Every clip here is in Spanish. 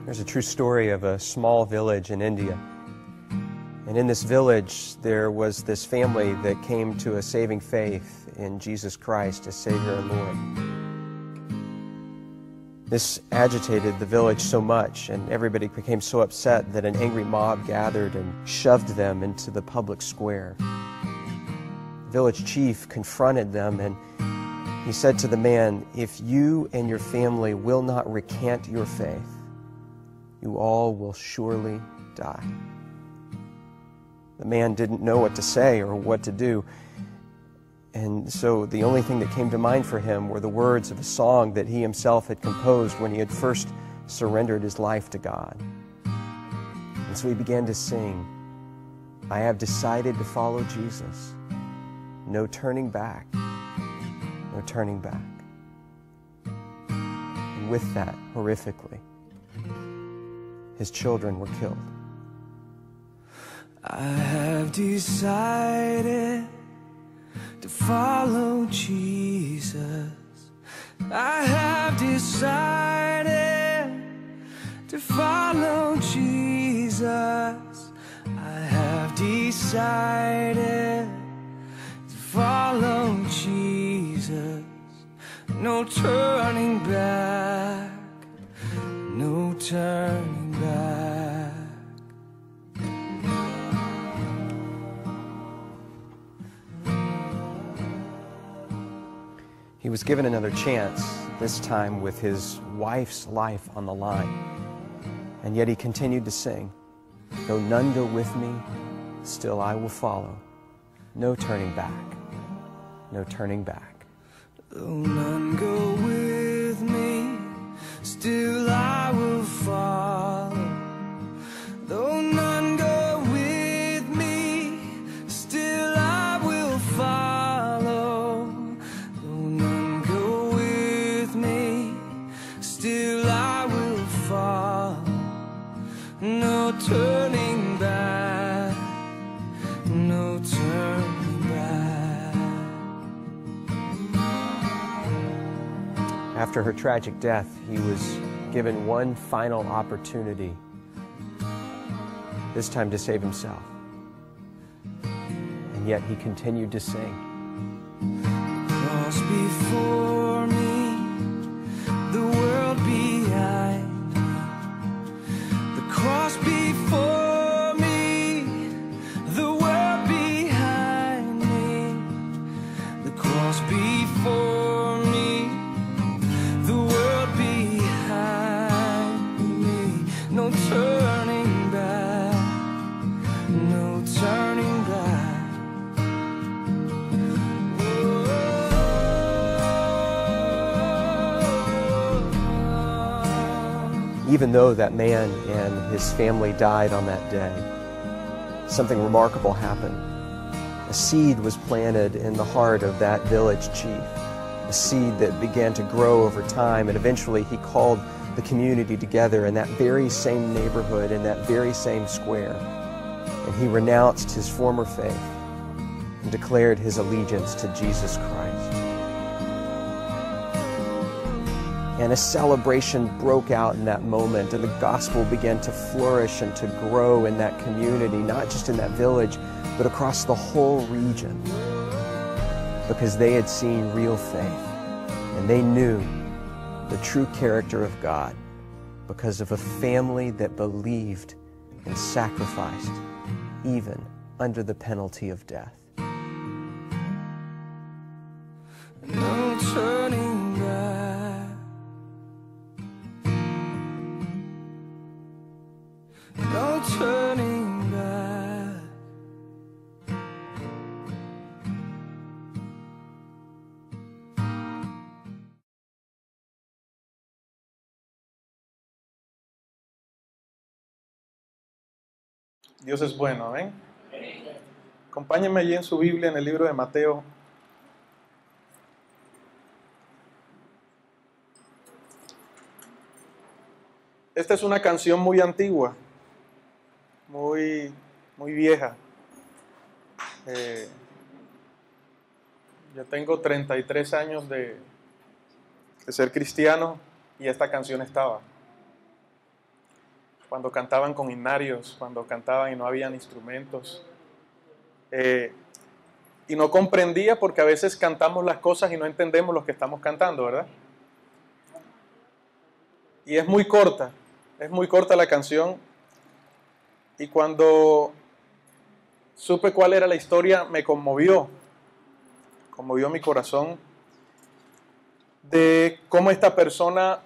There's a true story of a small village in India. And in this village, there was this family that came to a saving faith in Jesus Christ as Savior and Lord. This agitated the village so much, and everybody became so upset that an angry mob gathered and shoved them into the public square. The village chief confronted them, and he said to the man, "If you and your family will not recant your faith, you all will surely die." The man didn't know what to say or what to do. And so the only thing that came to mind for him were the words of a song that he himself had composed when he had first surrendered his life to God. And so he began to sing, "I have decided to follow Jesus. No turning back, no turning back." And with that, horrifically, his children were killed. I have decided to follow Jesus. I have decided to follow Jesus. I have decided to follow Jesus. No turning back, no turning back. He was given another chance, this time with his wife's life on the line. And yet he continued to sing, "Though none go with me, still I will follow. No turning back, no turning back." Though none go with me, still I will follow. Though none go with me, still I will follow. Though none go with me, still I will follow. No turning back, no turning back. After her tragic death, he was given one final opportunity, this time to save himself. And yet he continued to sing. Cross before me, the world behind me. The cross before me, the world behind me. The cross before me, the world behind me. No turning back, no turning back. Even though that man and his family died on that day, something remarkable happened. A seed was planted in the heart of that village chief, a seed that began to grow over time, and eventually he called the community together in that very same neighborhood, in that very same square, and he renounced his former faith and declared his allegiance to Jesus Christ. And a celebration broke out in that moment, and the gospel began to flourish and to grow in that community, not just in that village, but across the whole region, because they had seen real faith, and they knew the true character of God because of a family that believed and sacrificed, even under the penalty of death. No turning back, no turning back. Dios es bueno, amén. Acompáñenme allí en su Biblia en el libro de Mateo. Esta es una canción muy antigua, muy vieja. Yo tengo 33 años de ser cristiano y esta canción estaba. cuando cantaban con himnarios, cuando cantaban y no habían instrumentos. Y no comprendía porque a veces cantamos las cosas y no entendemos lo que estamos cantando, ¿verdad? Y es muy corta la canción. Y cuando supe cuál era la historia, me conmovió mi corazón, de cómo esta persona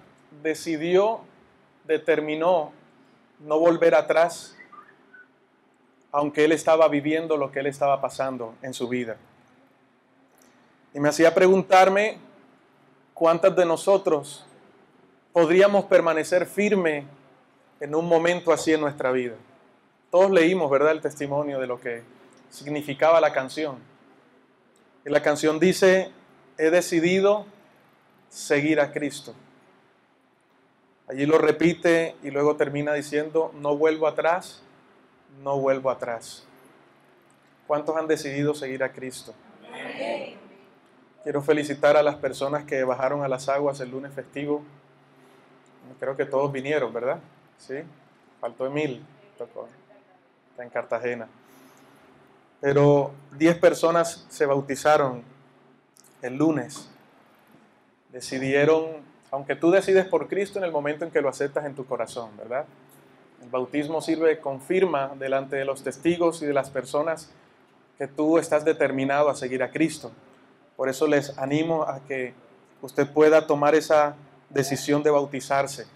determinó no volver atrás, aunque él estaba viviendo lo que él estaba pasando en su vida. Y me hacía preguntarme cuántas de nosotros podríamos permanecer firmes en un momento así en nuestra vida. Todos leímos, ¿verdad?, el testimonio de lo que significaba la canción. Y la canción dice: he decidido seguir a Cristo. Allí lo repite y luego termina diciendo: no vuelvo atrás, no vuelvo atrás. ¿Cuántos han decidido seguir a Cristo? Amén. Quiero felicitar a las personas que bajaron a las aguas el lunes festivo. Creo que todos vinieron, ¿verdad? Sí, faltó Emil, tocó, está en Cartagena. Pero 10 personas se bautizaron el lunes. Decidieron, aunque tú decides por Cristo en el momento en que lo aceptas en tu corazón, ¿verdad? El bautismo confirma delante de los testigos y de las personas que tú estás determinado a seguir a Cristo. Por eso les animo a que usted pueda tomar esa decisión de bautizarse.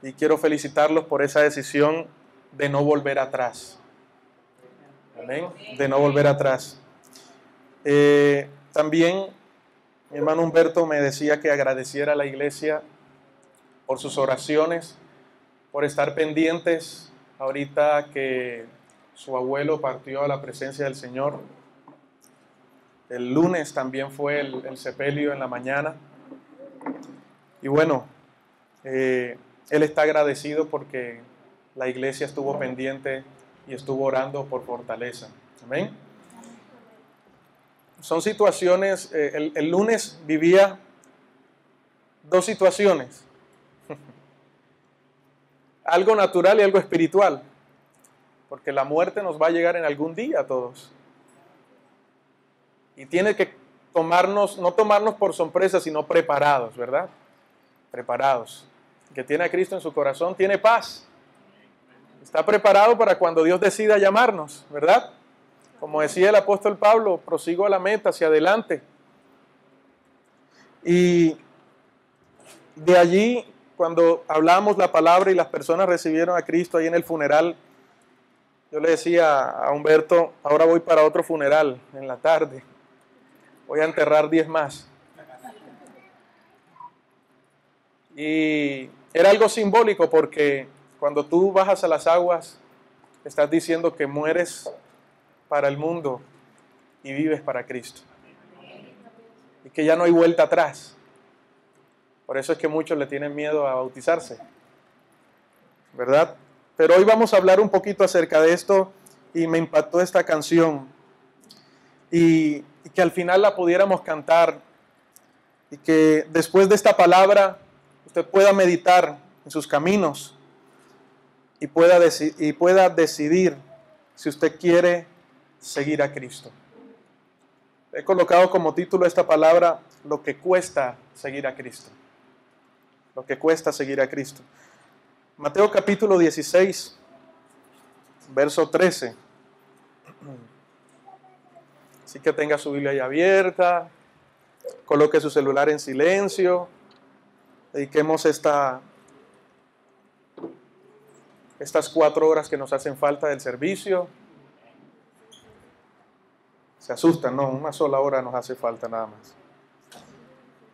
Y quiero felicitarlos por esa decisión de no volver atrás. Amén. De no volver atrás. También mi hermano Humberto me decía que agradeciera a la iglesia por sus oraciones, por estar pendientes ahorita que su abuelo partió a la presencia del Señor. El lunes también fue el sepelio en la mañana. Y bueno, él está agradecido porque la iglesia estuvo pendiente y estuvo orando por fortaleza. Amén. Son situaciones, el lunes vivía 2 situaciones. Algo natural y algo espiritual. Porque la muerte nos va a llegar en algún día a todos. Y tiene que no tomarnos por sorpresa, sino preparados, ¿verdad? Preparados. El que tiene a Cristo en su corazón tiene paz. Está preparado para cuando Dios decida llamarnos, ¿verdad? Como decía el apóstol Pablo, prosigo a la meta, hacia adelante. Y de allí, cuando hablábamos la palabra y las personas recibieron a Cristo ahí en el funeral, yo le decía a Humberto: ahora voy para otro funeral en la tarde. Voy a enterrar 10 más. Y era algo simbólico porque cuando tú bajas a las aguas, estás diciendo que mueres para el mundo y vives para Cristo. Y que ya no hay vuelta atrás. Por eso es que muchos le tienen miedo a bautizarse, ¿verdad? Pero hoy vamos a hablar un poquito acerca de esto y me impactó esta canción. Y que al final la pudiéramos cantar y que después de esta palabra usted pueda meditar en sus caminos y pueda decidir si usted quiere seguir a Cristo. He colocado como título esta palabra: lo que cuesta seguir a Cristo. Lo que cuesta seguir a Cristo. Mateo capítulo 16, verso 13. Así que tenga su Biblia ahí abierta, coloque su celular en silencio, dediquemos estas 4 horas que nos hacen falta del servicio. Se asustan, no, 1 sola hora nos hace falta nada más.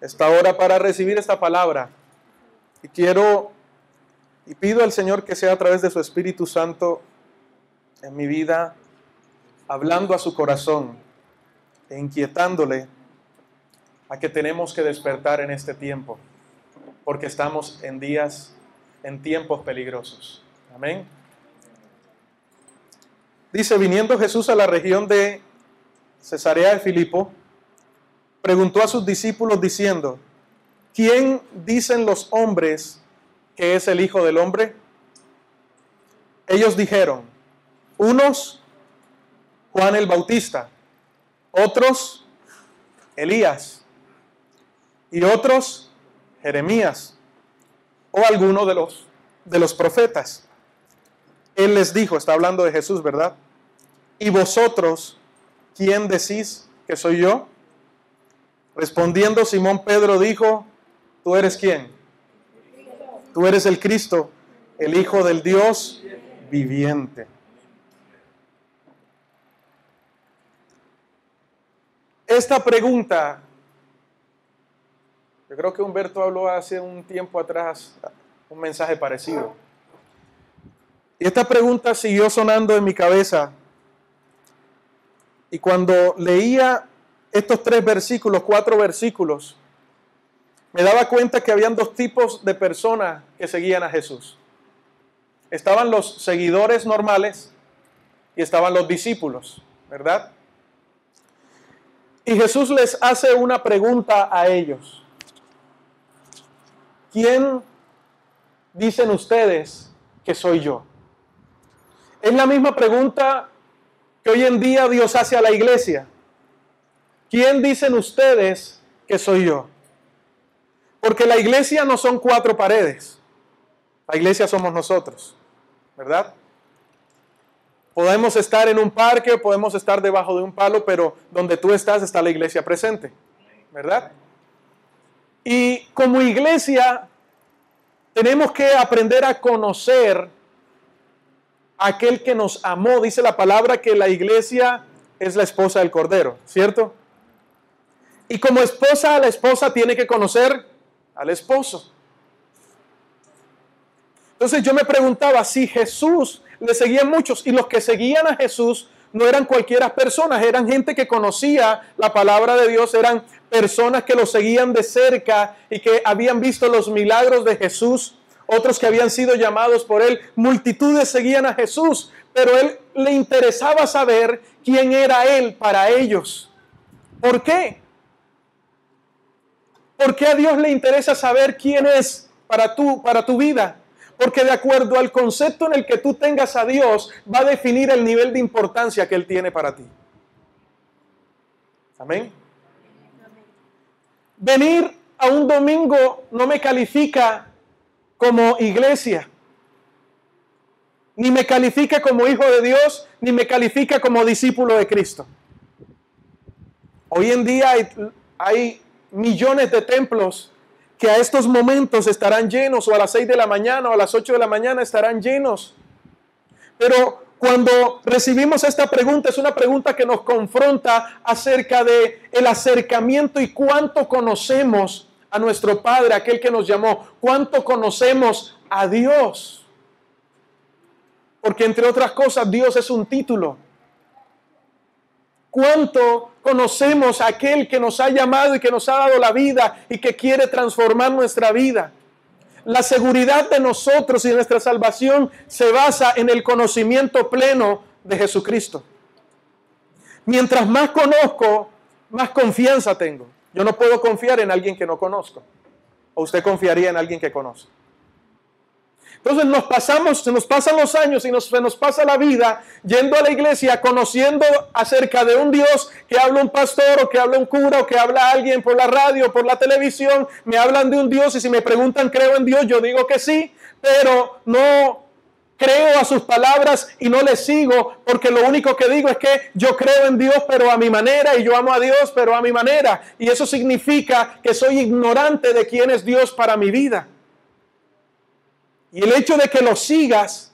Esta hora para recibir esta palabra. Y pido al Señor que sea a través de su Espíritu Santo en mi vida, hablando a su corazón e inquietándole a que tenemos que despertar en este tiempo, porque estamos en tiempos peligrosos. Amén. Dice: viniendo Jesús a la región de Cesarea de Filipo, preguntó a sus discípulos diciendo: ¿quién dicen los hombres que es el Hijo del Hombre? ellos dijeron, unos Juan el Bautista, otros Elías y otros Jeremías o alguno de los profetas. Él les dijo, está hablando de Jesús, ¿verdad? ¿Y vosotros quién decís que soy yo? Respondiendo Simón Pedro dijo, ¿tú eres quién? Tú eres el Cristo, el Hijo del Dios viviente. Esta pregunta, yo creo que Humberto habló hace un tiempo atrás un mensaje parecido. Y esta pregunta siguió sonando en mi cabeza. Y cuando leía estos 4 versículos, me daba cuenta que habían 2 tipos de personas que seguían a Jesús. Estaban los seguidores normales y estaban los discípulos, ¿verdad? Y Jesús les hace una pregunta a ellos. ¿Quién dicen ustedes que soy yo? Es la misma pregunta que hoy en día Dios hace a la iglesia. ¿Quién dicen ustedes que soy yo? Porque la iglesia no son 4 paredes. La iglesia somos nosotros, ¿verdad? Podemos estar en un parque, podemos estar debajo de un palo, pero donde tú estás está la iglesia presente, ¿verdad? Y como iglesia tenemos que aprender a conocer a aquel que nos amó. Dice la palabra que la iglesia es la esposa del Cordero, ¿cierto? Y como esposa, la esposa tiene que conocer al esposo. Entonces yo me preguntaba, si Jesús le seguían muchos, y los que seguían a Jesús no eran cualquiera personas, eran gente que conocía la palabra de Dios, eran personas que lo seguían de cerca y que habían visto los milagros de Jesús, otros que habían sido llamados por él. Multitudes seguían a Jesús, pero él le interesaba saber quién era él para ellos. ¿Por qué? ¿Por qué a Dios le interesa saber quién es para tu vida? Porque de acuerdo al concepto en el que tú tengas a Dios, va a definir el nivel de importancia que Él tiene para ti. Amén. Venir a un domingo no me califica como iglesia, ni me califica como hijo de Dios, ni me califica como discípulo de Cristo. Hoy en día hay millones de templos que a estos momentos estarán llenos, o a las 6 de la mañana o a las 8 de la mañana estarán llenos. Pero cuando recibimos esta pregunta, es una pregunta que nos confronta acerca de el acercamiento y cuánto conocemos a nuestro Padre, aquel que nos llamó, cuánto conocemos a Dios. Porque entre otras cosas, Dios es un título. ¿Cuánto conocemos a aquel que nos ha llamado y que nos ha dado la vida y que quiere transformar nuestra vida? La seguridad de nosotros y de nuestra salvación se basa en el conocimiento pleno de Jesucristo. Mientras más conozco, más confianza tengo. Yo no puedo confiar en alguien que no conozco. ¿O usted confiaría en alguien que conoce? Entonces se nos pasan los años y se nos pasa la vida yendo a la iglesia, conociendo acerca de un Dios que habla un pastor o que habla un cura o que habla alguien por la radio o por la televisión. Me hablan de un Dios y si me preguntan, ¿creo en Dios? Yo digo que sí, pero no creo a sus palabras y no les sigo, porque lo único que digo es que yo creo en Dios pero a mi manera, y yo amo a Dios pero a mi manera, y eso significa que soy ignorante de quién es Dios para mi vida. Y el hecho de que lo sigas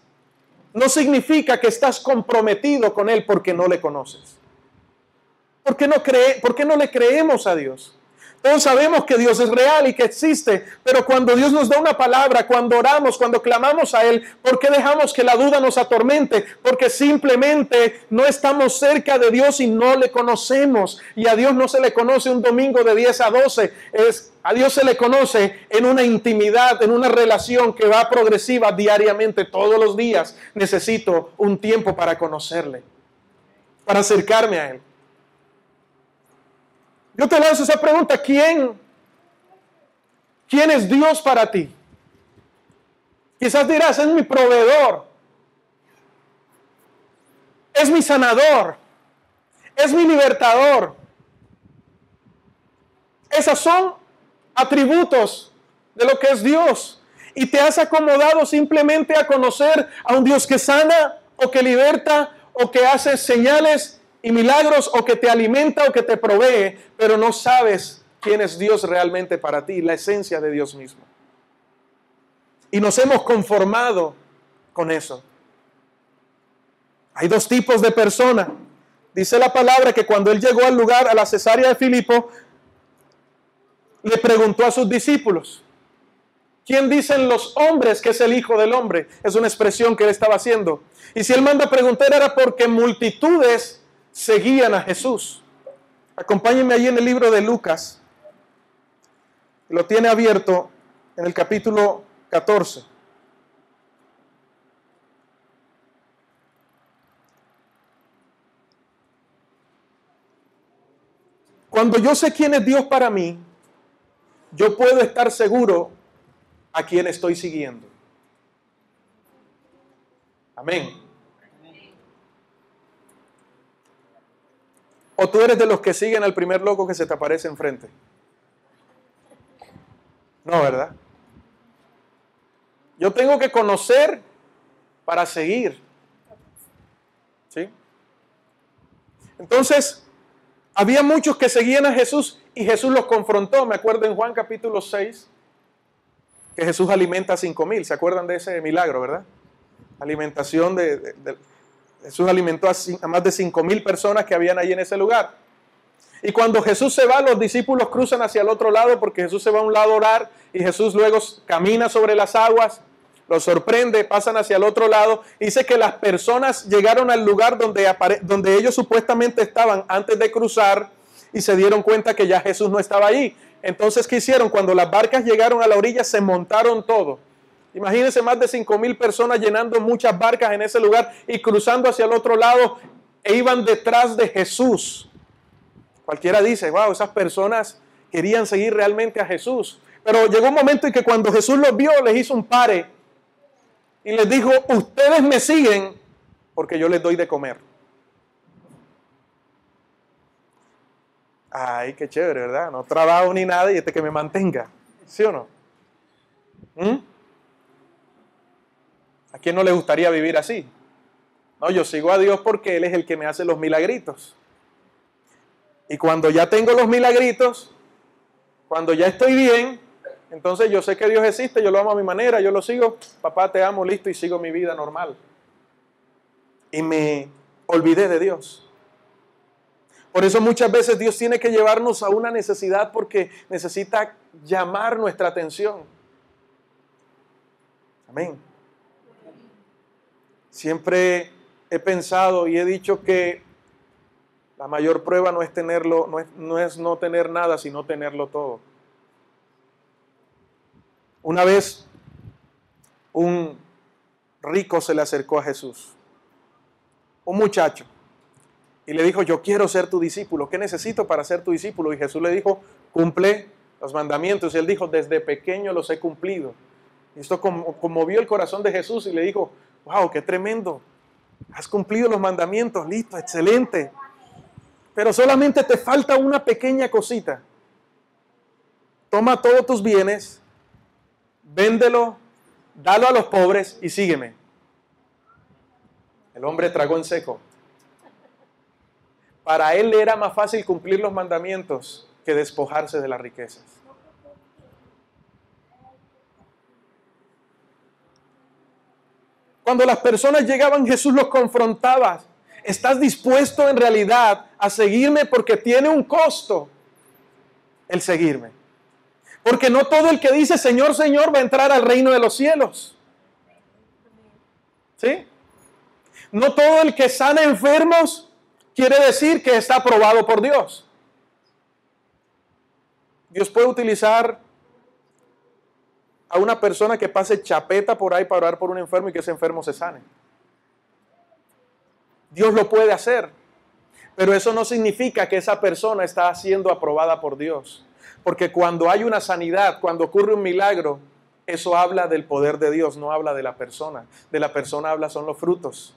no significa que estás comprometido con Él porque no le conoces. ¿Por qué no le creemos a Dios? Todos sabemos que Dios es real y que existe, pero cuando Dios nos da una palabra, cuando oramos, cuando clamamos a Él, ¿por qué dejamos que la duda nos atormente? Porque simplemente no estamos cerca de Dios y no le conocemos. Y a Dios no se le conoce un domingo de 10 a 12. A Dios se le conoce en una intimidad, en una relación que va progresiva diariamente, todos los días. Necesito un tiempo para conocerle, para acercarme a Él. Yo te lanzo esa pregunta, ¿quién es Dios para ti? Quizás dirás, es mi proveedor, es mi sanador, es mi libertador. Esos son atributos de lo que es Dios. Y te has acomodado simplemente a conocer a un Dios que sana o que liberta o que hace señales y milagros o que te alimenta o que te provee, pero no sabes quién es Dios realmente para ti, la esencia de Dios mismo. Y nos hemos conformado con eso. Hay dos tipos de personas. Dice la palabra que cuando él llegó al lugar, a la Cesarea de Filipo, le preguntó a sus discípulos: ¿quién dicen los hombres que es el Hijo del Hombre? Es una expresión que él estaba haciendo. Y si él manda a preguntar era porque multitudes seguían a Jesús. Acompáñenme ahí en el libro de Lucas. Lo tiene abierto en el capítulo 14. Cuando yo sé quién es Dios para mí, yo puedo estar seguro a quién estoy siguiendo. Amén. ¿O tú eres de los que siguen al primer loco que se te aparece enfrente? No, ¿verdad? Yo tengo que conocer para seguir. ¿Sí? Entonces, había muchos que seguían a Jesús y Jesús los confrontó. Me acuerdo en Juan capítulo 6 que Jesús alimenta a 5,000. ¿Se acuerdan de ese milagro, verdad? Alimentación Jesús alimentó a más de 5,000 personas que habían ahí en ese lugar. Y cuando Jesús se va, los discípulos cruzan hacia el otro lado porque Jesús se va a un lado a orar y Jesús luego camina sobre las aguas, los sorprende, pasan hacia el otro lado. Dice que las personas llegaron al lugar donde ellos supuestamente estaban antes de cruzar y se dieron cuenta que ya Jesús no estaba ahí. Entonces, ¿qué hicieron? Cuando las barcas llegaron a la orilla, se montaron todo. Imagínense más de 5,000 personas llenando muchas barcas en ese lugar y cruzando hacia el otro lado e iban detrás de Jesús. Cualquiera dice, wow, esas personas querían seguir realmente a Jesús. Pero llegó un momento en que cuando Jesús los vio, les hizo un pare y les dijo: ustedes me siguen porque yo les doy de comer. Ay, qué chévere, ¿verdad? No trabajo ni nada y que me mantenga. ¿Sí o no? ¿A quién no le gustaría vivir así? No, yo sigo a Dios porque Él es el que me hace los milagritos. Y cuando ya tengo los milagritos, cuando ya estoy bien, entonces yo sé que Dios existe, yo lo amo a mi manera, yo lo sigo, papá te amo, listo, y sigo mi vida normal. Y me olvidé de Dios. Por eso muchas veces Dios tiene que llevarnos a una necesidad porque necesita llamar nuestra atención. Amén. Siempre he pensado y he dicho que la mayor prueba no es tenerlo, no es no tener nada, sino tenerlo todo. Una vez un rico se le acercó a Jesús, un muchacho, y le dijo: yo quiero ser tu discípulo, ¿qué necesito para ser tu discípulo? Y Jesús le dijo: cumple los mandamientos. Y él dijo: desde pequeño los he cumplido. Y esto conmovió el corazón de Jesús y le dijo: wow, qué tremendo, has cumplido los mandamientos, listo, excelente. Pero solamente te falta una pequeña cosita. Toma todos tus bienes, véndelo, dalo a los pobres y sígueme. El hombre tragó en seco. Para él era más fácil cumplir los mandamientos que despojarse de las riquezas. Cuando las personas llegaban, Jesús los confrontaba. ¿Estás dispuesto en realidad a seguirme? Porque tiene un costo el seguirme. Porque no todo el que dice Señor, Señor va a entrar al reino de los cielos. ¿Sí? No todo el que sana enfermos quiere decir que está aprobado por Dios. Dios puede utilizar a una persona que pase chapeta por ahí para orar por un enfermo y que ese enfermo se sane. Dios lo puede hacer, pero eso no significa que esa persona está siendo aprobada por Dios. Porque cuando hay una sanidad, cuando ocurre un milagro, eso habla del poder de Dios, no habla de la persona. De la persona habla son los frutos.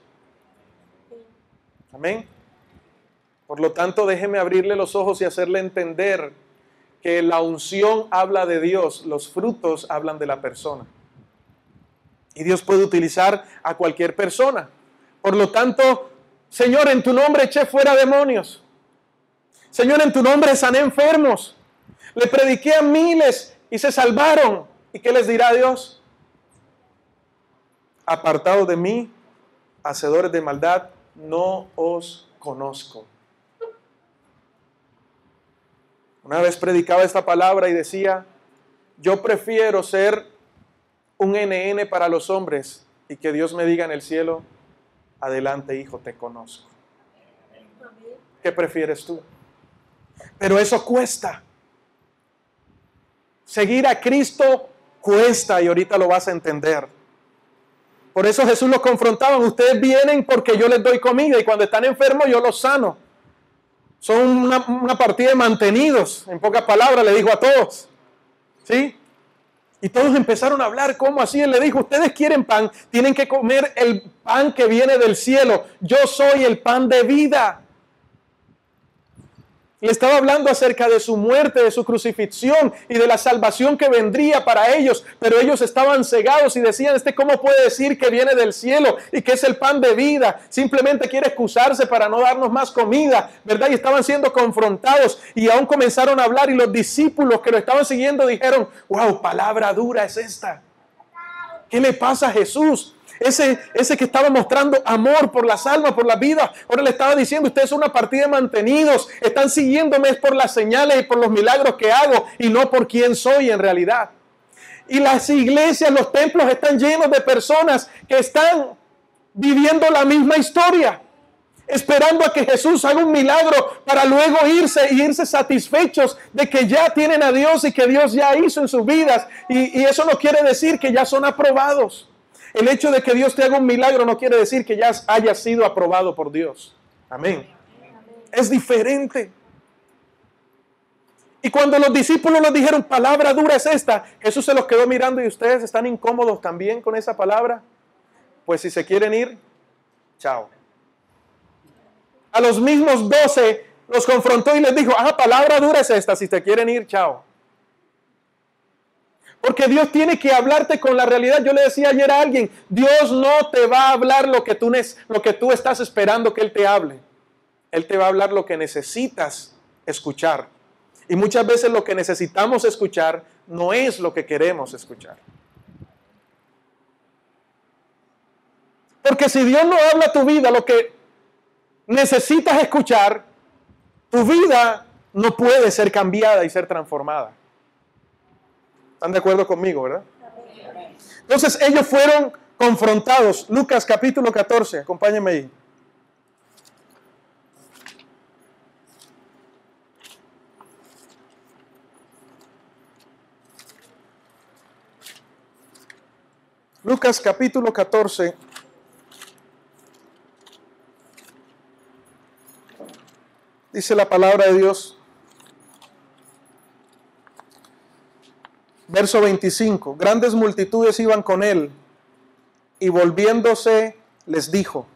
Amén. Por lo tanto, déjeme abrirle los ojos y hacerle entender que la unción habla de Dios, los frutos hablan de la persona. Y Dios puede utilizar a cualquier persona. Por lo tanto, Señor, en tu nombre eché fuera demonios. Señor, en tu nombre sané enfermos. Le prediqué a miles y se salvaron. ¿Y qué les dirá Dios? Apartados de mí, hacedores de maldad, no os conozco. Una vez predicaba esta palabra y decía, yo prefiero ser un NN para los hombres y que Dios me diga en el cielo, adelante hijo, te conozco. ¿Qué prefieres tú? Pero eso cuesta. Seguir a Cristo cuesta y ahorita lo vas a entender. Por eso Jesús los confrontaba, ustedes vienen porque yo les doy comida y cuando están enfermos yo los sano. Son una partida de mantenidos, en pocas palabras le dijo a todos. ¿Sí? Y todos empezaron a hablar, ¿cómo así? Él le dijo, ustedes quieren pan, tienen que comer el pan que viene del cielo. Yo soy el pan de vida. Le estaba hablando acerca de su muerte, de su crucifixión y de la salvación que vendría para ellos, pero ellos estaban cegados y decían, ¿cómo puede decir que viene del cielo y que es el pan de vida? Simplemente quiere excusarse para no darnos más comida, ¿verdad? Y estaban siendo confrontados y aún comenzaron a hablar y los discípulos que lo estaban siguiendo dijeron, wow, palabra dura es esta. ¿Qué le pasa a Jesús? Ese que estaba mostrando amor por las almas, por la vida, ahora le estaba diciendo, ustedes son una partida de mantenidos, están siguiéndome por las señales y por los milagros que hago y no por quién soy en realidad. Y las iglesias, los templos están llenos de personas que están viviendo la misma historia, esperando a que Jesús haga un milagro para luego irse satisfechos de que ya tienen a Dios y que Dios ya hizo en sus vidas. Y eso no quiere decir que ya son aprobados. El hecho de que Dios te haga un milagro no quiere decir que ya hayas sido aprobado por Dios. Amén. Es diferente. Y cuando los discípulos les dijeron, palabra dura es esta, Jesús se los quedó mirando y ustedes están incómodos también con esa palabra. Pues si se quieren ir, chao. A los mismos 12 los confrontó y les dijo, palabra dura es esta, si te quieren ir, chao. Porque Dios tiene que hablarte con la realidad. Yo le decía ayer a alguien, Dios no te va a hablar lo que tú estás esperando que Él te hable. Él te va a hablar lo que necesitas escuchar. Y muchas veces lo que necesitamos escuchar no es lo que queremos escuchar. Porque si Dios no habla a tu vida lo que necesitas escuchar, tu vida no puede ser cambiada y ser transformada. ¿Están de acuerdo conmigo, verdad? Entonces ellos fueron confrontados. Lucas capítulo 14, acompáñenme ahí. Lucas capítulo 14. Dice la palabra de Dios. Verso 25, grandes multitudes iban con él, y volviéndose les dijo,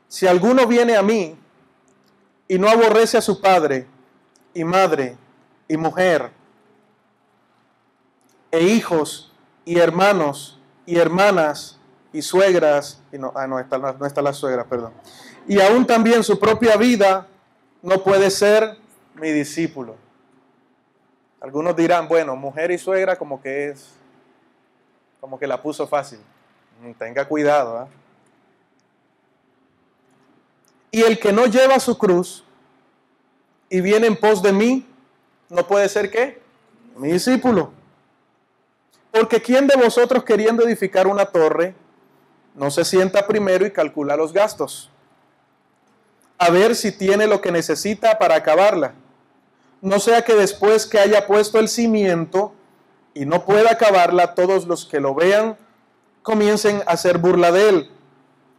si alguno viene a mí, y no aborrece a su padre, y madre, y mujer, e hijos, y hermanos, y hermanas, y suegras, y no está la suegra, perdón, y aún también su propia vida, no puede ser mi discípulo. Algunos dirán, bueno, mujer y suegra como que la puso fácil. Tenga cuidado. Y el que no lleva su cruz y viene en pos de mí, no puede ser ¿qué? Mi discípulo. Porque ¿quién de vosotros queriendo edificar una torre no se sienta primero y calcula los gastos? A ver si tiene lo que necesita para acabarla. No sea que después que haya puesto el cimiento y no pueda acabarla, todos los que lo vean comiencen a hacer burla de él,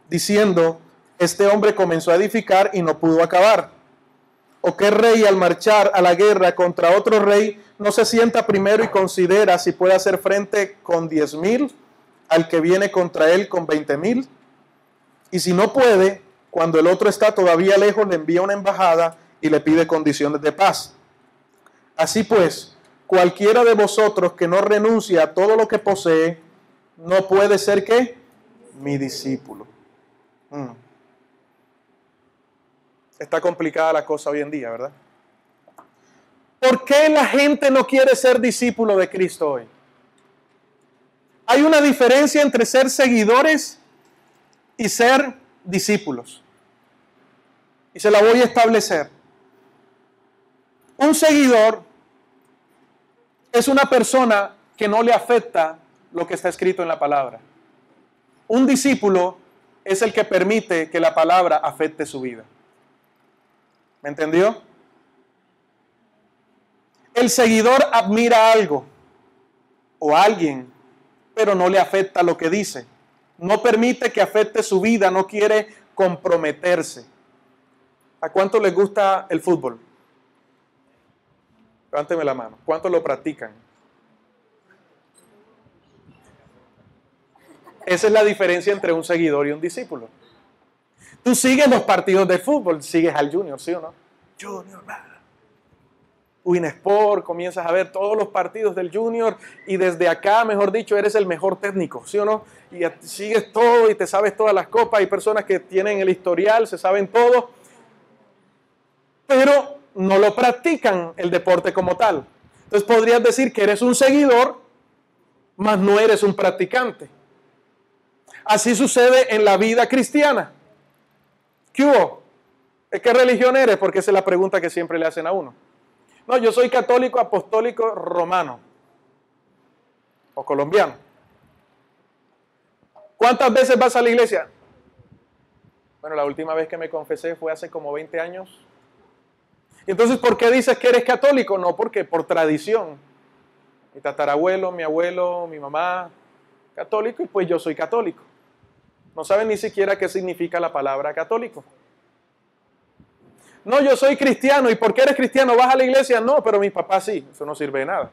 diciendo, este hombre comenzó a edificar y no pudo acabar. ¿O qué rey al marchar a la guerra contra otro rey no se sienta primero y considera si puede hacer frente con 10,000 al que viene contra él con 20,000? Y si no puede, Cuando el otro está todavía lejos, le envía una embajada y le pide condiciones de paz. Así pues, cualquiera de vosotros que no renuncie a todo lo que posee, no puede ser, ¿qué? Mi discípulo. Está complicada la cosa hoy en día, ¿verdad? ¿Por qué la gente no quiere ser discípulo de Cristo hoy? Hay una diferencia entre ser seguidores y ser discípulos. Y se la voy a establecer. Un seguidor es una persona que no le afecta lo que está escrito en la palabra. Un discípulo es el que permite que la palabra afecte su vida. ¿Me entendió? El seguidor admira algo o a alguien, pero no le afecta lo que dice. No permite que afecte su vida, no quiere comprometerse. ¿A cuánto les gusta el fútbol? Levánteme la mano. ¿Cuántos lo practican? Esa es la diferencia entre un seguidor y un discípulo. Tú sigues los partidos de fútbol, sigues al Junior, ¿sí o no? Junior, Win Sport, comienzas a ver todos los partidos del Junior y desde acá, mejor dicho, eres el mejor técnico, ¿sí o no? Y sigues todo y te sabes todas las copas. Hay personas que tienen el historial, se saben todo, pero no lo practican el deporte como tal. Entonces podrías decir que eres un seguidor, mas no eres un practicante. Así sucede en la vida cristiana. ¿Qué hubo? ¿Qué religión eres? Porque esa es la pregunta que siempre le hacen a uno. No, yo soy católico, apostólico, romano o colombiano. ¿Cuántas veces vas a la iglesia? Bueno, la última vez que me confesé fue hace como 20 años. Y entonces, ¿por qué dices que eres católico? No, porque por tradición. Mi tatarabuelo, mi abuelo, mi mamá, católico, y pues yo soy católico. No saben ni siquiera qué significa la palabra católico. No, yo soy cristiano. ¿Y por qué eres cristiano? ¿Vas a la iglesia? No, pero mi papá sí. Eso no sirve de nada.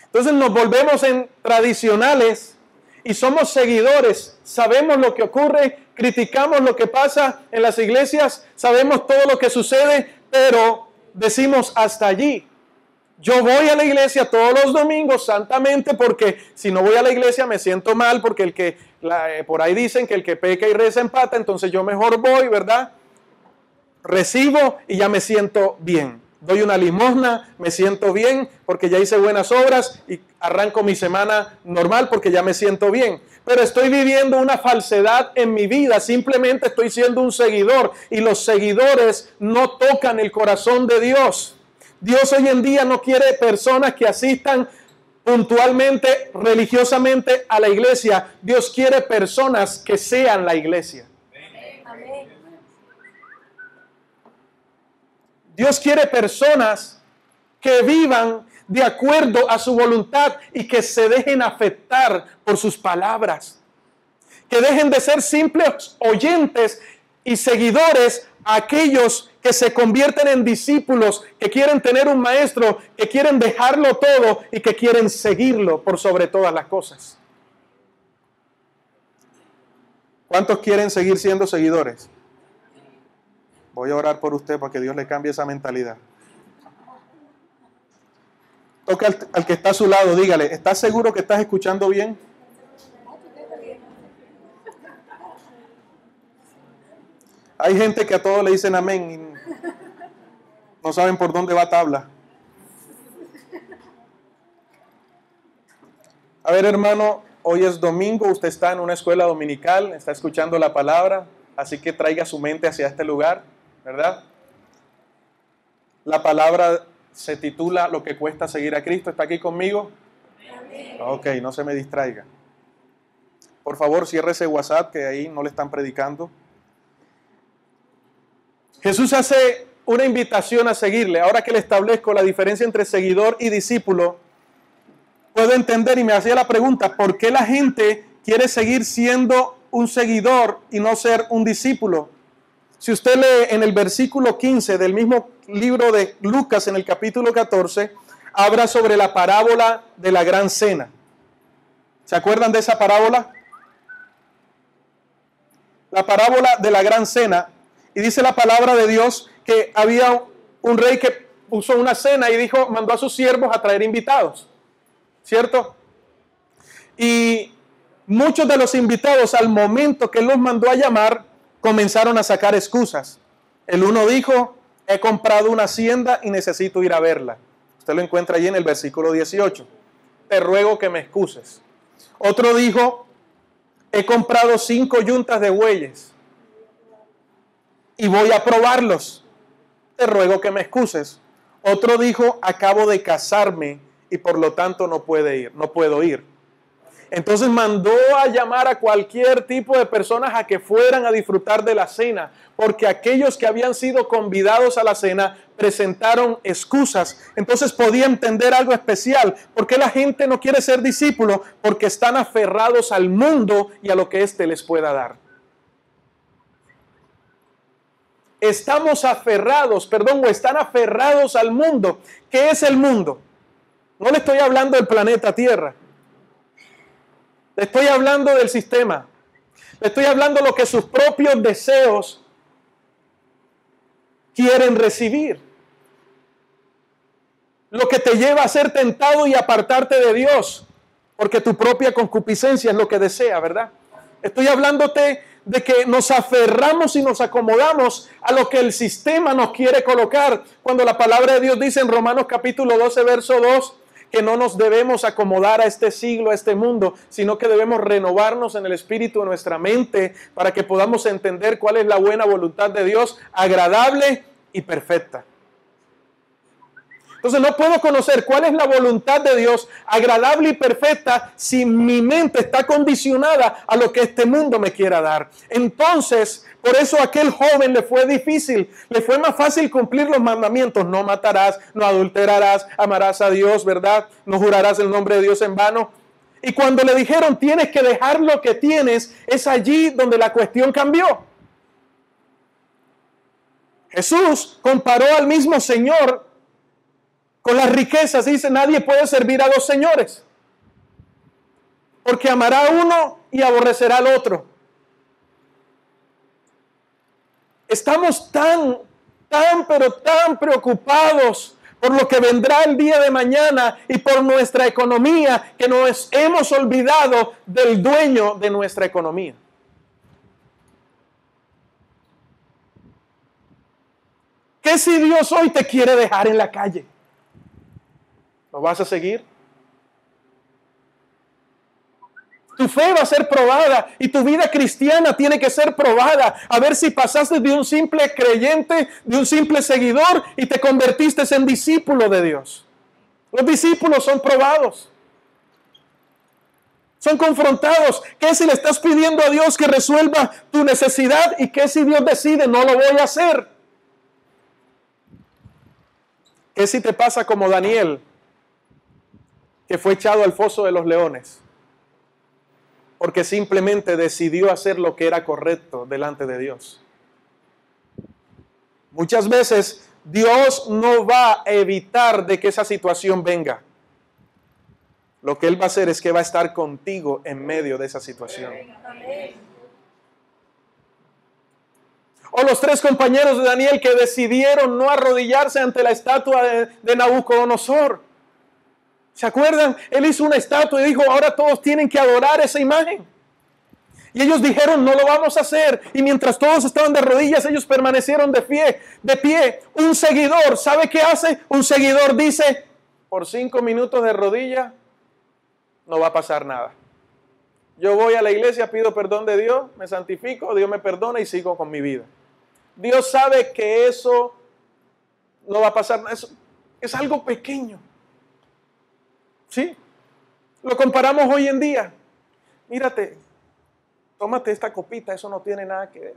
Entonces nos volvemos en tradicionales y somos seguidores. Sabemos lo que ocurre, criticamos lo que pasa en las iglesias, sabemos todo lo que sucede, pero decimos hasta allí. Yo voy a la iglesia todos los domingos santamente porque si no voy a la iglesia me siento mal porque por ahí dicen que el que peca y reza empata, entonces yo mejor voy, ¿verdad? Recibo y ya me siento bien. Doy una limosna, me siento bien porque ya hice buenas obras y arranco mi semana normal porque ya me siento bien. Pero estoy viviendo una falsedad en mi vida, simplemente estoy siendo un seguidor y los seguidores no tocan el corazón de Dios. Dios hoy en día no quiere personas que asistan puntualmente, religiosamente a la iglesia. Dios quiere personas que sean la iglesia. Amén. Dios quiere personas que vivan de acuerdo a su voluntad y que se dejen afectar por sus palabras. Que dejen de ser simples oyentes y seguidores a aquellos que se convierten en discípulos, que quieren tener un maestro, que quieren dejarlo todo y que quieren seguirlo por sobre todas las cosas. ¿Cuántos quieren seguir siendo seguidores? Voy a orar por usted para que Dios le cambie esa mentalidad. Toca al que está a su lado, dígale, ¿estás seguro que estás escuchando bien? Hay gente que a todos le dicen amén y no saben por dónde va tabla. A ver, hermano, hoy es domingo, usted está en una escuela dominical, está escuchando la palabra, así que traiga su mente hacia este lugar, ¿verdad? La palabra se titula Lo que cuesta seguir a Cristo. ¿Está aquí conmigo? Amén. Ok, no se me distraiga. Por favor, cierre ese WhatsApp que ahí no le están predicando. Jesús hace una invitación a seguirle. Ahora que le establezco la diferencia entre seguidor y discípulo, puedo entender y me hacía la pregunta, ¿por qué la gente quiere seguir siendo un seguidor y no ser un discípulo? Si usted lee en el versículo 15 del mismo libro de Lucas, en el capítulo 14, habla sobre la parábola de la gran cena. ¿Se acuerdan de esa parábola? la parábola de la gran cena, y dice la palabra de Dios que había un rey que puso una cena y dijo, mandó a sus siervos a traer invitados, ¿cierto? Y muchos de los invitados, al momento que él los mandó a llamar, comenzaron a sacar excusas. El uno dijo, he comprado una hacienda y necesito ir a verla. Usted lo encuentra allí en el versículo 18. Te ruego que me excuses. Otro dijo, he comprado 5 yuntas de bueyes y voy a probarlos. Te ruego que me excuses. Otro dijo, acabo de casarme y por lo tanto no puedo ir. Entonces mandó a llamar a cualquier tipo de personas a que fueran a disfrutar de la cena, porque aquellos que habían sido convidados a la cena presentaron excusas. Entonces podía entender algo especial. ¿Por qué la gente no quiere ser discípulo? Porque están aferrados al mundo y a lo que éste les pueda dar. Están aferrados al mundo. ¿Qué es el mundo? No le estoy hablando del planeta Tierra. Le estoy hablando del sistema. Le estoy hablando de lo que sus propios deseos quieren recibir. Lo que te lleva a ser tentado y apartarte de Dios. Porque tu propia concupiscencia es lo que desea, ¿verdad? Estoy hablándote de que nos aferramos y nos acomodamos a lo que el sistema nos quiere colocar. Cuando la palabra de Dios dice en Romanos capítulo 12, verso 2, que no nos debemos acomodar a este siglo, a este mundo, sino que debemos renovarnos en el espíritu de nuestra mente para que podamos entender cuál es la buena voluntad de Dios, agradable y perfecta. Entonces no puedo conocer cuál es la voluntad de Dios, agradable y perfecta, si mi mente está condicionada a lo que este mundo me quiera dar. Entonces, por eso a aquel joven le fue difícil, le fue más fácil cumplir los mandamientos. No matarás, no adulterarás, amarás a Dios, ¿verdad? No jurarás el nombre de Dios en vano. Y cuando le dijeron, tienes que dejar lo que tienes, es allí donde la cuestión cambió. Jesús comparó al mismo Señor con las riquezas. Dice, nadie puede servir a 2 señores, porque amará a uno y aborrecerá al otro. Estamos tan preocupados por lo que vendrá el día de mañana y por nuestra economía, que nos hemos olvidado del dueño de nuestra economía. ¿Qué si Dios hoy te quiere dejar en la calle? ¿Lo vas a seguir? Tu fe va a ser probada y tu vida cristiana tiene que ser probada. A ver si pasaste de un simple creyente, de un simple seguidor y te convertiste en discípulo de Dios. Los discípulos son probados. Son confrontados. ¿Qué si le estás pidiendo a Dios que resuelva tu necesidad? ¿Y qué si Dios decide no lo voy a hacer? ¿Qué si te pasa como Daniel, que fue echado al foso de los leones? Porque simplemente decidió hacer lo que era correcto delante de Dios. Muchas veces Dios no va a evitar de que esa situación venga. Lo que Él va a hacer es que va a estar contigo en medio de esa situación. O los 3 compañeros de Daniel que decidieron no arrodillarse ante la estatua de Nabucodonosor. ¿Se acuerdan? Él hizo una estatua y dijo, ahora todos tienen que adorar esa imagen. Y ellos dijeron, no lo vamos a hacer. Y mientras todos estaban de rodillas, ellos permanecieron de pie. Un seguidor, ¿sabe qué hace? Un seguidor dice, por 5 minutos de rodilla, no va a pasar nada. Yo voy a la iglesia, pido perdón de Dios, me santifico, Dios me perdona y sigo con mi vida. Dios sabe que eso no va a pasar nada. Es algo pequeño. ¿Sí? Lo comparamos hoy en día. Mírate, tómate esta copita, eso no tiene nada que ver.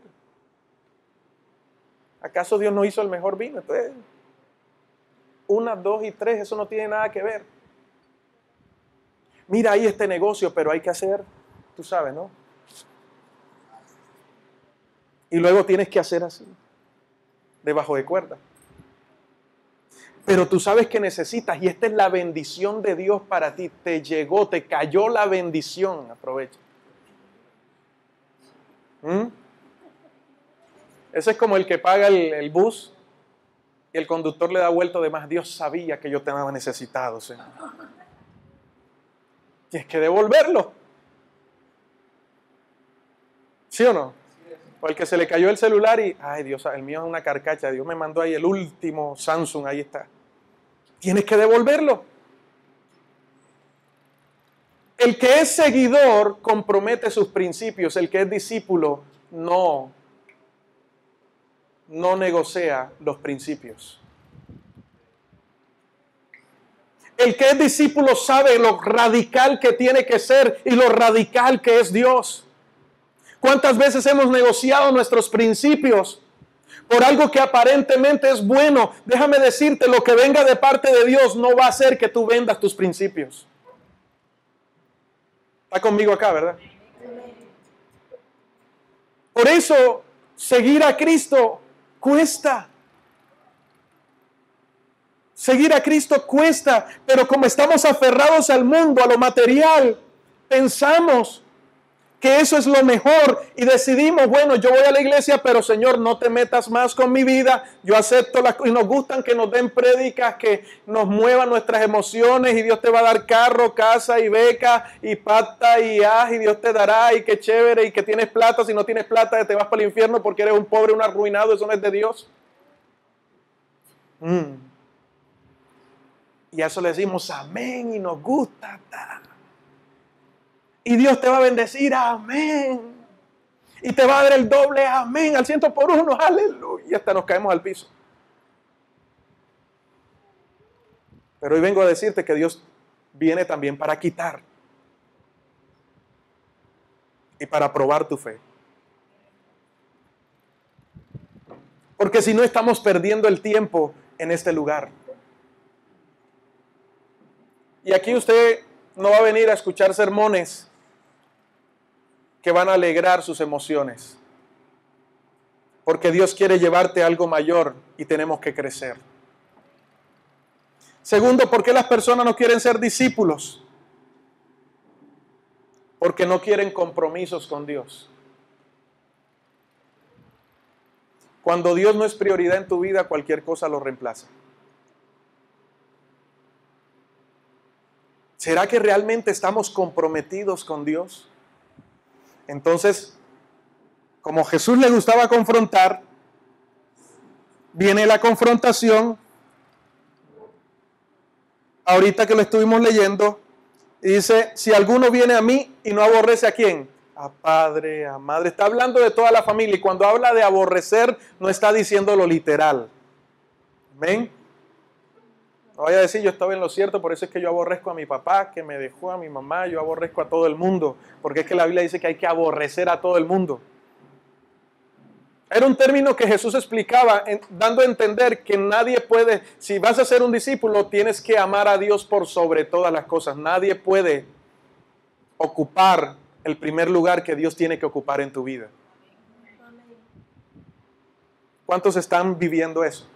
¿Acaso Dios no hizo el mejor vino? Entonces, 1, 2 y 3, eso no tiene nada que ver. Mira ahí este negocio, pero hay que hacer, tú sabes, ¿no? Y luego tienes que hacer así, debajo de cuerda. Pero tú sabes que necesitas, y esta es la bendición de Dios para ti. Te llegó, te cayó la bendición. Aprovecha. Ese es como el que paga el bus y el conductor le da vuelto de más. Dios sabía que yo te estaba necesitado, Señor. Tienes que devolverlo. ¿Sí o no? O el que se le cayó el celular y, ay Dios, el mío es una carcacha, Dios me mandó ahí el último Samsung, ahí está. Tienes que devolverlo. El que es seguidor compromete sus principios, el que es discípulo no negocia los principios. El que es discípulo sabe lo radical que tiene que ser y lo radical que es Dios. ¿Cuántas veces hemos negociado nuestros principios por algo que aparentemente es bueno? Déjame decirte, lo que venga de parte de Dios no va a hacer que tú vendas tus principios. Está conmigo acá, ¿verdad? Por eso, seguir a Cristo cuesta. Seguir a Cristo cuesta, pero como estamos aferrados al mundo, a lo material, pensamos que eso es lo mejor y decidimos, bueno, yo voy a la iglesia, pero Señor, no te metas más con mi vida, yo acepto las cosas, y nos gustan que nos den prédicas, que nos muevan nuestras emociones, y Dios te va a dar carro, casa y beca, y pata y Dios te dará, y qué chévere, y que tienes plata, si no tienes plata te vas para el infierno porque eres un pobre, un arruinado, eso no es de Dios. Y a eso le decimos amén, y nos gusta. Y Dios te va a bendecir, amén. Y te va a dar el doble, amén, al 100 por 1, aleluya. Y hasta nos caemos al piso. Pero hoy vengo a decirte que Dios viene también para quitar. Y para probar tu fe. Porque si no, estamos perdiendo el tiempo en este lugar. Y aquí usted no va a venir a escuchar sermones que van a alegrar sus emociones. Porque Dios quiere llevarte a algo mayor y tenemos que crecer. Segundo, ¿por qué las personas no quieren ser discípulos? Porque no quieren compromisos con Dios. Cuando Dios no es prioridad en tu vida, cualquier cosa lo reemplaza. ¿Será que realmente estamos comprometidos con Dios? Entonces, como Jesús le gustaba confrontar, viene la confrontación. Ahorita que lo estuvimos leyendo, y dice, si alguno viene a mí y no aborrece ¿a quién? A padre, a madre. Está hablando de toda la familia, y cuando habla de aborrecer, no está diciendo lo literal. ¿Ven? No vaya a decir, yo estaba en lo cierto, por eso es que yo aborrezco a mi papá, que me dejó, a mi mamá, yo aborrezco a todo el mundo, porque es que la Biblia dice que hay que aborrecer a todo el mundo. Era un término que Jesús explicaba, dando a entender que nadie puede, si vas a ser un discípulo, tienes que amar a Dios por sobre todas las cosas. Nadie puede ocupar el primer lugar que Dios tiene que ocupar en tu vida. ¿Cuántos están viviendo eso?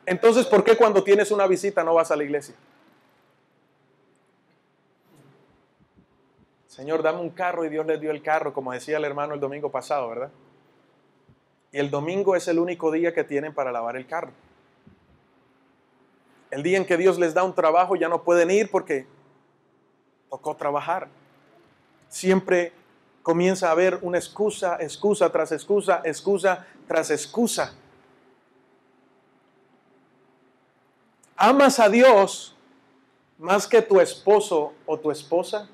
Entonces, ¿por qué cuando tienes una visita no vas a la iglesia? Señor, dame un carro, y Dios les dio el carro, como decía el hermano el domingo pasado, ¿verdad? Y el domingo es el único día que tienen para lavar el carro. El día en que Dios les da un trabajo ya no pueden ir porque tocó trabajar. Siempre comienza a haber una excusa, excusa tras excusa, excusa tras excusa. ¿Amas a Dios más que tu esposo o tu esposa?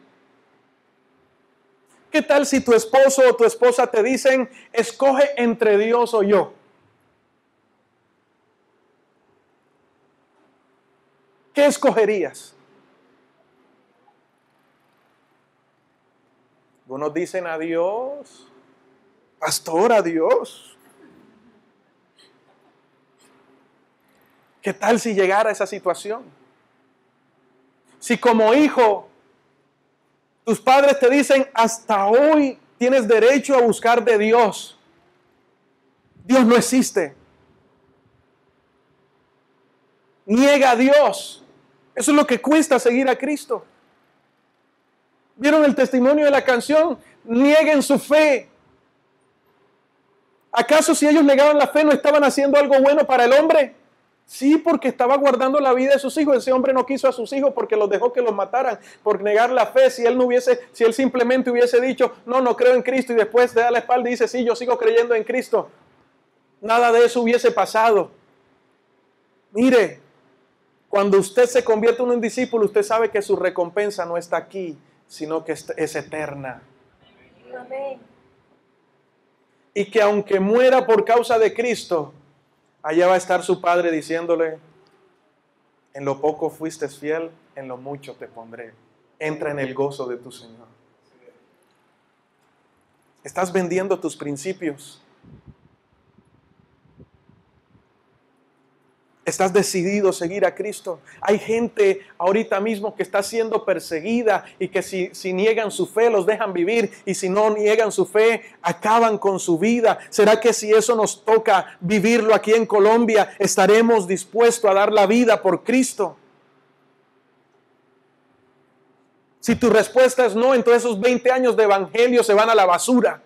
¿Qué tal si tu esposo o tu esposa te dicen, escoge entre Dios o yo? ¿Qué escogerías? Algunos dicen a Dios, pastor, a Dios. ¿Qué tal si llegara a esa situación? Si como hijo tus padres te dicen, hasta hoy tienes derecho a buscar de Dios. Dios no existe. Niega a Dios. Eso es lo que cuesta seguir a Cristo. ¿Vieron el testimonio de la canción? Nieguen su fe. ¿Acaso si ellos negaban la fe no estaban haciendo algo bueno para el hombre? Sí, porque estaba guardando la vida de sus hijos. Ese hombre no quiso a sus hijos porque los dejó que los mataran por negar la fe. Si él simplemente hubiese dicho, no creo en Cristo, y después da la espalda y dice, sí, yo sigo creyendo en Cristo, nada de eso hubiese pasado. Mire, cuando usted se convierte en un discípulo, usted sabe que su recompensa no está aquí, sino que es eterna. Amén. Y que aunque muera por causa de Cristo, allá va a estar su Padre diciéndole, en lo poco fuiste fiel, en lo mucho te pondré. Entra en el gozo de tu Señor. Estás vendiendo tus principios. ¿Estás decidido a seguir a Cristo? Hay gente ahorita mismo que está siendo perseguida y que si niegan su fe los dejan vivir, y si no niegan su fe acaban con su vida. ¿Será que si eso nos toca vivirlo aquí en Colombia, estaremos dispuestos a dar la vida por Cristo? Si tu respuesta es no, entonces esos 20 años de evangelio se van a la basura.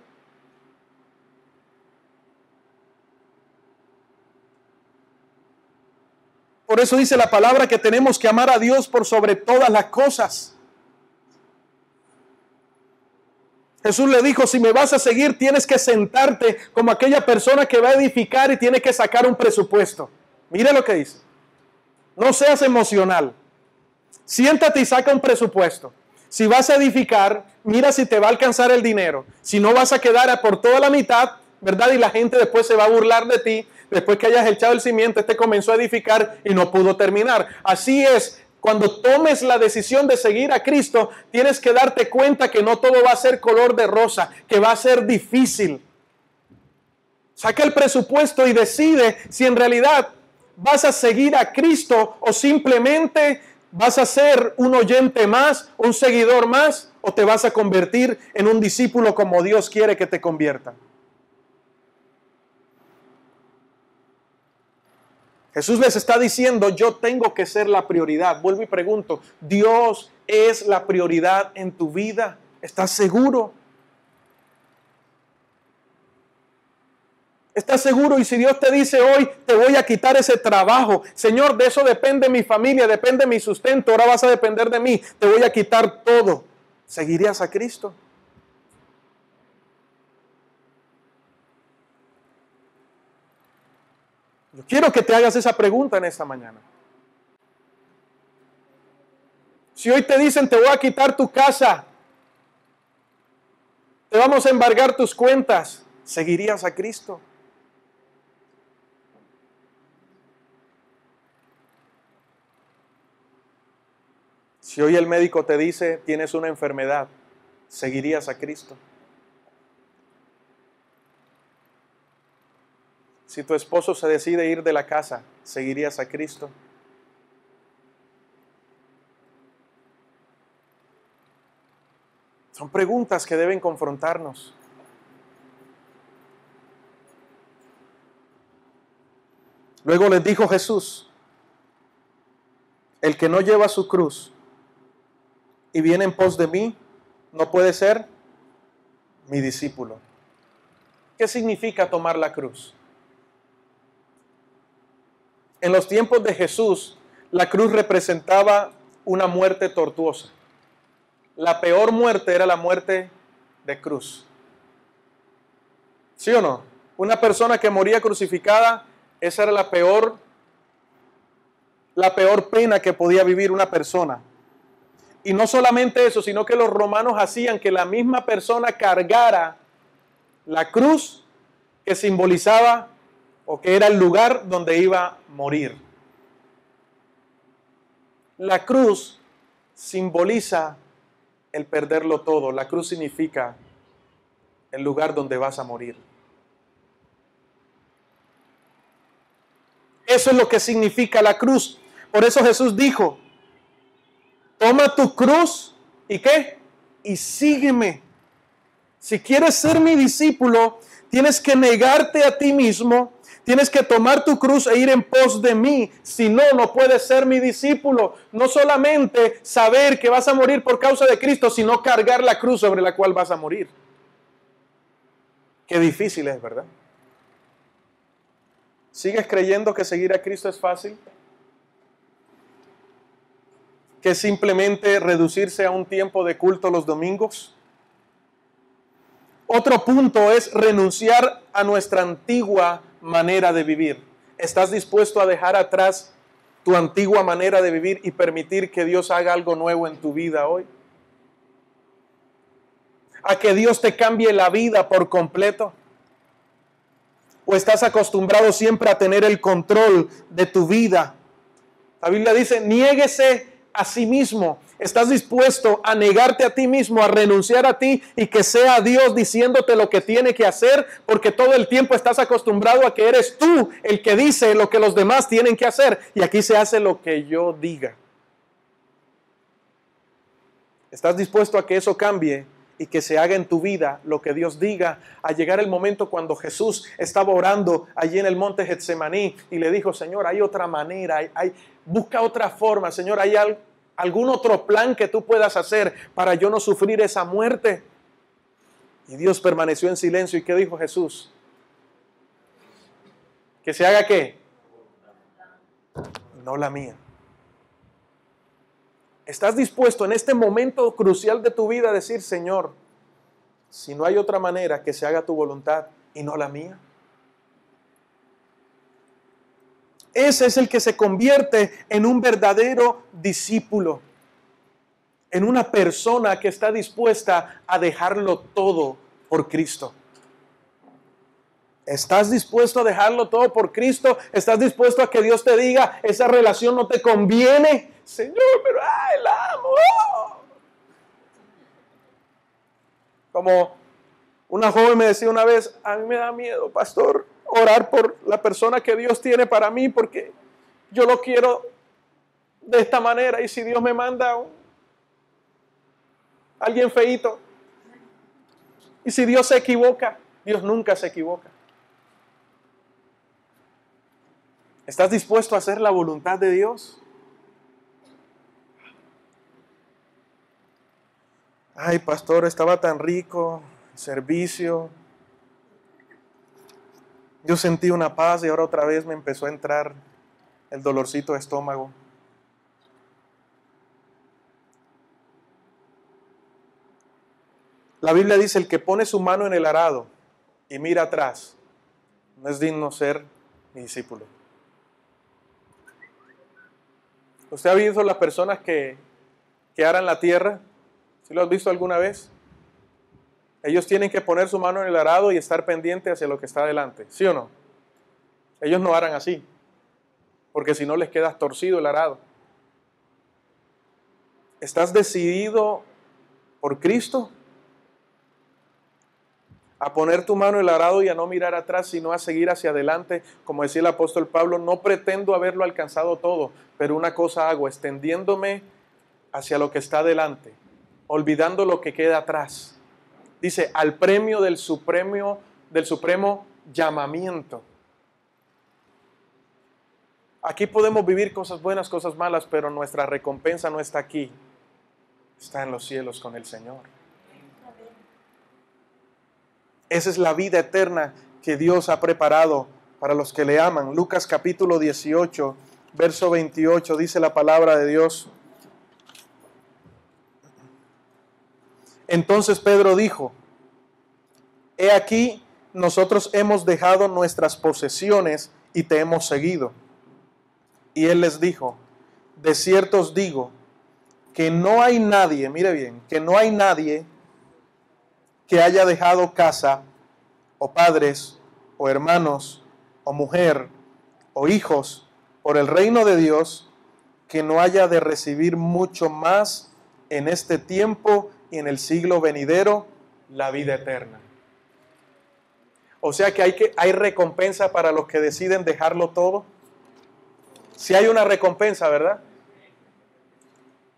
Por eso dice la palabra que tenemos que amar a Dios por sobre todas las cosas. Jesús le dijo, si me vas a seguir, tienes que sentarte como aquella persona que va a edificar y tiene que sacar un presupuesto. Mire lo que dice. No seas emocional. Siéntate y saca un presupuesto. Si vas a edificar, mira si te va a alcanzar el dinero. Si no, vas a quedar por toda la mitad, ¿verdad? Y la gente después se va a burlar de ti. Después que hayas echado el cimiento, comenzó a edificar y no pudo terminar. Así es, cuando tomes la decisión de seguir a Cristo, tienes que darte cuenta que no todo va a ser color de rosa, que va a ser difícil. Saca el presupuesto y decide si en realidad vas a seguir a Cristo o simplemente vas a ser un oyente más, un seguidor más, o te vas a convertir en un discípulo como Dios quiere que te convierta. Jesús les está diciendo, yo tengo que ser la prioridad. Vuelvo y pregunto, ¿Dios es la prioridad en tu vida? ¿Estás seguro? ¿Estás seguro? Y si Dios te dice hoy, te voy a quitar ese trabajo. Señor, de eso depende mi familia, depende mi sustento. Ahora vas a depender de mí. Te voy a quitar todo. ¿Seguirías a Cristo? Yo quiero que te hagas esa pregunta en esta mañana. Si hoy te dicen, te voy a quitar tu casa, te vamos a embargar tus cuentas, ¿seguirías a Cristo? Si hoy el médico te dice, tienes una enfermedad, ¿seguirías a Cristo? Si tu esposo se decide ir de la casa, ¿seguirías a Cristo? Son preguntas que deben confrontarnos. Luego les dijo Jesús, el que no lleva su cruz y viene en pos de mí, no puede ser mi discípulo. ¿Qué significa tomar la cruz? En los tiempos de Jesús, la cruz representaba una muerte tortuosa. La peor muerte era la muerte de cruz. ¿Sí o no? Una persona que moría crucificada, esa era la peor pena que podía vivir una persona. Y no solamente eso, sino que los romanos hacían que la misma persona cargara la cruz que simbolizaba o que era el lugar donde iba a morir. La cruz simboliza el perderlo todo. La cruz significa el lugar donde vas a morir. Eso es lo que significa la cruz. Por eso Jesús dijo, toma tu cruz y ¿qué? Y sígueme. Si quieres ser mi discípulo, tienes que negarte a ti mismo. Tienes que tomar tu cruz e ir en pos de mí. Si no, no puedes ser mi discípulo. No solamente saber que vas a morir por causa de Cristo, sino cargar la cruz sobre la cual vas a morir. Qué difícil es, ¿verdad? ¿Sigues creyendo que seguir a Cristo es fácil? ¿Que es simplemente reducirse a un tiempo de culto los domingos? Otro punto es renunciar a nuestra antigua manera de vivir. ¿Estás dispuesto a dejar atrás tu antigua manera de vivir y permitir que Dios haga algo nuevo en tu vida hoy? ¿A que Dios te cambie la vida por completo? ¿O estás acostumbrado siempre a tener el control de tu vida? La Biblia dice, niéguese a sí mismo. ¿Estás dispuesto a negarte a ti mismo, a renunciar a ti y que sea Dios diciéndote lo que tiene que hacer? Porque todo el tiempo estás acostumbrado a que eres tú el que dice lo que los demás tienen que hacer. Y aquí se hace lo que yo diga. ¿Estás dispuesto a que eso cambie y que se haga en tu vida lo que Dios diga? A llegar el momento cuando Jesús estaba orando allí en el monte Getsemaní y le dijo, Señor, hay otra manera, busca otra forma, Señor, hay algún otro plan que tú puedas hacer para yo no sufrir esa muerte. Y Dios permaneció en silencio. ¿Y qué dijo Jesús? ¿Que se haga qué? No la mía. ¿Estás dispuesto en este momento crucial de tu vida a decir, Señor, si no hay otra manera, que se haga tu voluntad y no la mía? Ese es el que se convierte en un verdadero discípulo, en una persona que está dispuesta a dejarlo todo por Cristo. ¿Estás dispuesto a dejarlo todo por Cristo? ¿Estás dispuesto a que Dios te diga, esa relación no te conviene? Señor, pero la amo. Como una joven me decía una vez, a mí me da miedo, pastor, orar por la persona que Dios tiene para mí, porque yo lo quiero de esta manera, y si Dios me manda alguien feíto, y si Dios se equivoca, Dios nunca se equivoca. ¿Estás dispuesto a hacer la voluntad de Dios? Ay, pastor, estaba tan rico, servicio. Yo sentí una paz y ahora otra vez me empezó a entrar el dolorcito de estómago. La Biblia dice, el que pone su mano en el arado y mira atrás, no es digno ser mi discípulo. ¿Usted ha visto las personas que aran la tierra? ¿Sí lo has visto alguna vez? Ellos tienen que poner su mano en el arado y estar pendiente hacia lo que está adelante, ¿sí o no? Ellos no aran así, porque si no les queda torcido el arado. ¿Estás decidido por Cristo a poner tu mano en el arado y a no mirar atrás, sino a seguir hacia adelante? Como decía el apóstol Pablo, no pretendo haberlo alcanzado todo, pero una cosa hago, extendiéndome hacia lo que está adelante, olvidando lo que queda atrás. Dice, al premio del supremo llamamiento. Aquí podemos vivir cosas buenas, cosas malas, pero nuestra recompensa no está aquí, está en los cielos con el Señor. Esa es la vida eterna que Dios ha preparado para los que le aman. Lucas capítulo 18, verso 28, dice la palabra de Dios. Entonces Pedro dijo, he aquí, nosotros hemos dejado nuestras posesiones y te hemos seguido. Y él les dijo, de cierto os digo, que no hay nadie, mire bien, que no hay nadie que haya dejado casa, o padres, o hermanos, o mujer, o hijos, por el reino de Dios, que no haya de recibir mucho más en este tiempo y en el siglo venidero, la vida eterna. O sea que hay recompensa para los que deciden dejarlo todo. Si hay una recompensa, ¿verdad?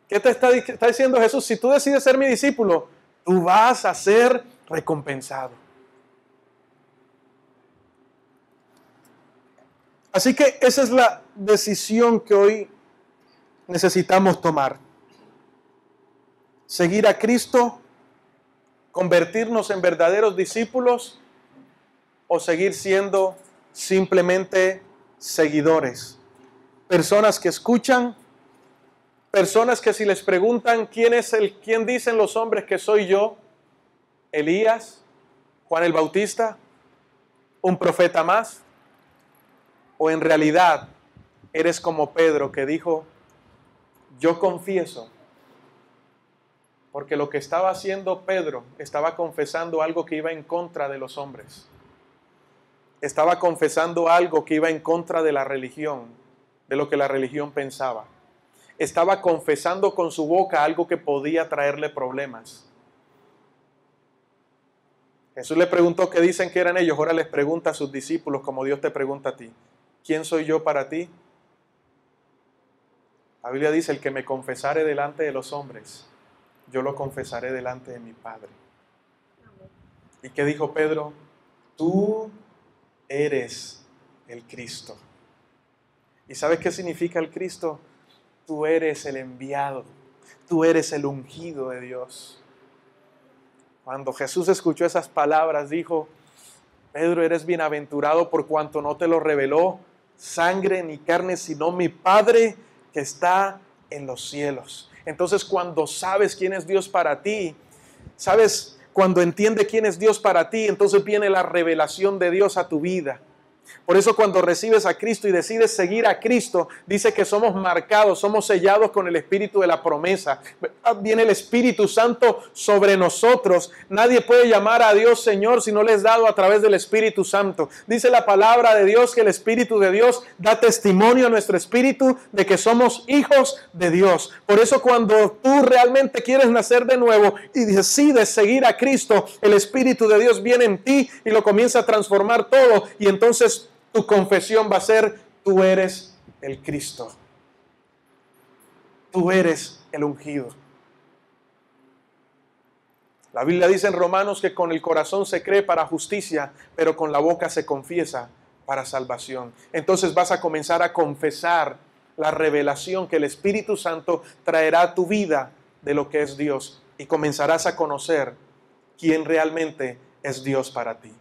¿Qué te está diciendo Jesús? Si tú decides ser mi discípulo, tú vas a ser recompensado. Así que esa es la decisión que hoy necesitamos tomar. Seguir a Cristo, convertirnos en verdaderos discípulos, o seguir siendo simplemente seguidores, personas que escuchan, personas que si les preguntan quién dicen los hombres que soy yo, Elías, Juan el Bautista, un profeta más, o en realidad eres como Pedro que dijo, yo confieso, porque lo que estaba haciendo Pedro estaba confesando algo que iba en contra de los hombres. Estaba confesando algo que iba en contra de la religión, de lo que la religión pensaba. Estaba confesando con su boca algo que podía traerle problemas. Jesús le preguntó qué dicen que eran ellos. Ahora les pregunta a sus discípulos como Dios te pregunta a ti. ¿Quién soy yo para ti? La Biblia dice, el que me confesare delante de los hombres, yo lo confesaré delante de mi Padre. ¿Y qué dijo Pedro? Tú eres el Cristo. ¿Y sabes qué significa el Cristo? Tú eres el enviado. Tú eres el ungido de Dios. Cuando Jesús escuchó esas palabras, dijo, Pedro, eres bienaventurado por cuanto no te lo reveló sangre ni carne, sino mi Padre que está en los cielos. Entonces, cuando sabes quién es Dios para ti, sabes, cuando entiendes quién es Dios para ti, entonces viene la revelación de Dios a tu vida. Por eso cuando recibes a Cristo y decides seguir a Cristo, dice que somos marcados, somos sellados con el Espíritu de la promesa. Viene el Espíritu Santo sobre nosotros. Nadie puede llamar a Dios Señor si no le es dado a través del Espíritu Santo. Dice la palabra de Dios que el Espíritu de Dios da testimonio a nuestro espíritu de que somos hijos de Dios. Por eso cuando tú realmente quieres nacer de nuevo y decides seguir a Cristo, el Espíritu de Dios viene en ti y lo comienza a transformar todo. Y entonces tu confesión va a ser, tú eres el Cristo. Tú eres el ungido. La Biblia dice en Romanos que con el corazón se cree para justicia, pero con la boca se confiesa para salvación. Entonces vas a comenzar a confesar la revelación que el Espíritu Santo traerá a tu vida de lo que es Dios y comenzarás a conocer quién realmente es Dios para ti.